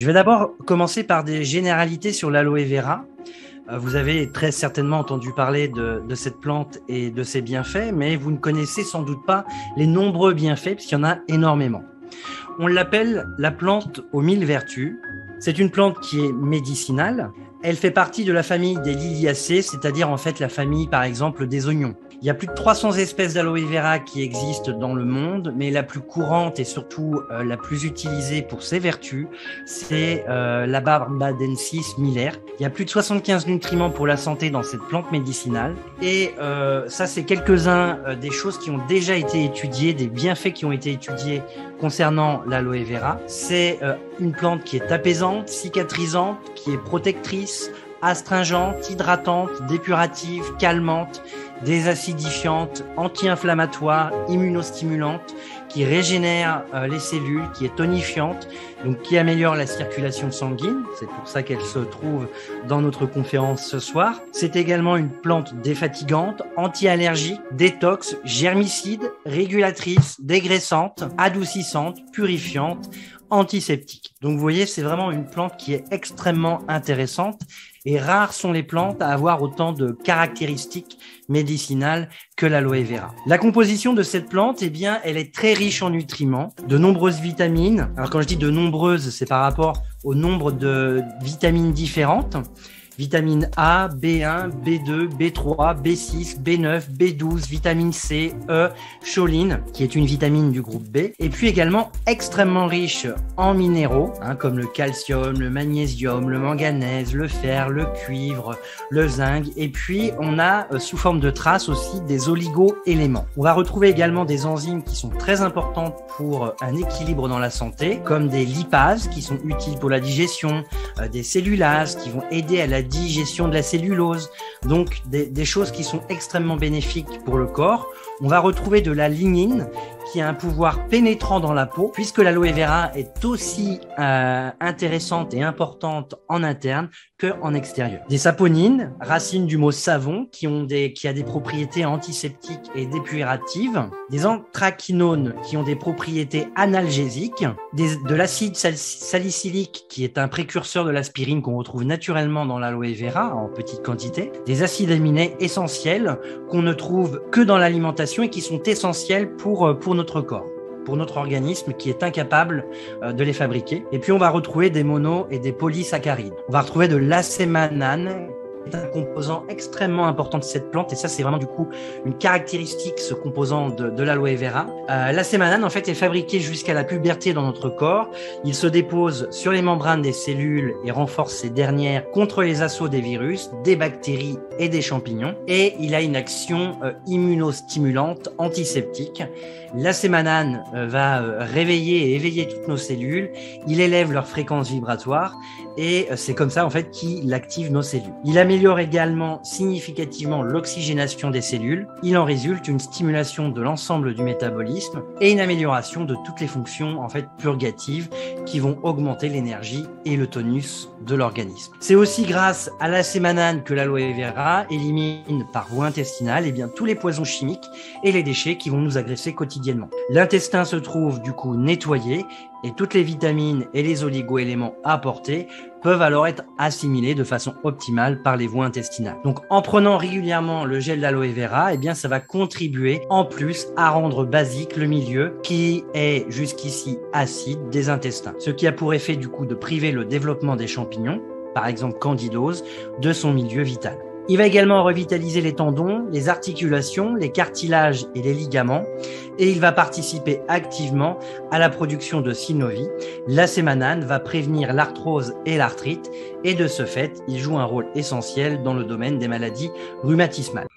Je vais d'abord commencer par des généralités sur l'aloe vera. Vous avez très certainement entendu parler de cette plante et de ses bienfaits, mais vous ne connaissez sans doute pas les nombreux bienfaits, puisqu'il y en a énormément. On l'appelle la plante aux 1000 vertus. C'est une plante qui est médicinale. Elle fait partie de la famille des Liliacées, c'est-à-dire en fait la famille par exemple des oignons. Il y a plus de 300 espèces d'aloe vera qui existent dans le monde, mais la plus courante et surtout la plus utilisée pour ses vertus, c'est la Barbadensis Miller. Il y a plus de 75 nutriments pour la santé dans cette plante médicinale. Et ça, c'est quelques-uns des choses qui ont déjà été étudiées, des bienfaits qui ont été étudiés concernant l'aloe vera. C'est une plante qui est apaisante, cicatrisante, qui est protectrice, astringente, hydratante, dépurative, calmante, désacidifiante, anti-inflammatoire, immunostimulante, qui régénère les cellules, qui est tonifiante, donc qui améliore la circulation sanguine. C'est pour ça qu'elle se trouve dans notre conférence ce soir. C'est également une plante défatigante, anti-allergique, détox, germicide, régulatrice, dégraissante, adoucissante, purifiante, antiseptique. Donc vous voyez, c'est vraiment une plante qui est extrêmement intéressante et rares sont les plantes à avoir autant de caractéristiques médicinales que l'aloe vera. La composition de cette plante, eh bien, elle est très riche en nutriments, de nombreuses vitamines. Alors quand je dis de nombreuses, c'est par rapport au nombre de vitamines différentes. Vitamine A, B1, B2, B3, B6, B9, B12, vitamine C, E, choline, qui est une vitamine du groupe B, et puis également extrêmement riche en minéraux, comme le calcium, le magnésium, le manganèse, le fer, le cuivre, le zinc, et puis on a sous forme de traces aussi des oligo-éléments. On va retrouver également des enzymes qui sont très importantes pour un équilibre dans la santé, comme des lipases qui sont utiles pour la digestion, des cellulases qui vont aider à la digestion de la cellulose, donc des choses qui sont extrêmement bénéfiques pour le corps. On va retrouver de la lignine qui a un pouvoir pénétrant dans la peau, puisque l'aloe vera est aussi intéressante et importante en interne qu'en extérieur. Des saponines, racines du mot savon, qui a des propriétés antiseptiques et dépuratives. Des anthraquinones qui ont des propriétés analgésiques. De l'acide salicylique qui est un précurseur de l'aspirine qu'on retrouve naturellement dans l'aloe vera en petite quantité. Des acides aminés essentiels qu'on ne trouve que dans l'alimentation et qui sont essentiels pour notre corps, pour notre organisme qui est incapable de les fabriquer. Et puis on va retrouver des mono et des polysaccharides. On va retrouver de l'acémanane, qui est un composant extrêmement important de cette plante, et ça c'est vraiment du coup une caractéristique, ce composant de l'aloe vera. L'acémanane en fait est fabriqué jusqu'à la puberté dans notre corps. Il se dépose sur les membranes des cellules et renforce ces dernières contre les assauts des virus, des bactéries et des champignons, et il a une action immunostimulante, antiseptique. L'acémanane va réveiller et éveiller toutes nos cellules, il élève leur fréquence vibratoire et c'est comme ça en fait qu'il active nos cellules. Il améliore également significativement l'oxygénation des cellules, il en résulte une stimulation de l'ensemble du métabolisme et une amélioration de toutes les fonctions en fait purgatives qui vont augmenter l'énergie et le tonus de l'organisme. C'est aussi grâce à l'acémanane que l'aloe vera élimine par voie intestinale tous les poisons chimiques et les déchets qui vont nous agresser quotidiennement. L'intestin se trouve du coup nettoyé et toutes les vitamines et les oligo-éléments apportés peuvent alors être assimilés de façon optimale par les voies intestinales. Donc en prenant régulièrement le gel d'aloe vera, ça va contribuer en plus à rendre basique le milieu qui est jusqu'ici acide des intestins, ce qui a pour effet du coup de priver le développement des champignons, par exemple candidose, de son milieu vital. Il va également revitaliser les tendons, les articulations, les cartilages et les ligaments, et il va participer activement à la production de synovie. L'acémanane va prévenir l'arthrose et l'arthrite, et de ce fait, il joue un rôle essentiel dans le domaine des maladies rhumatismales.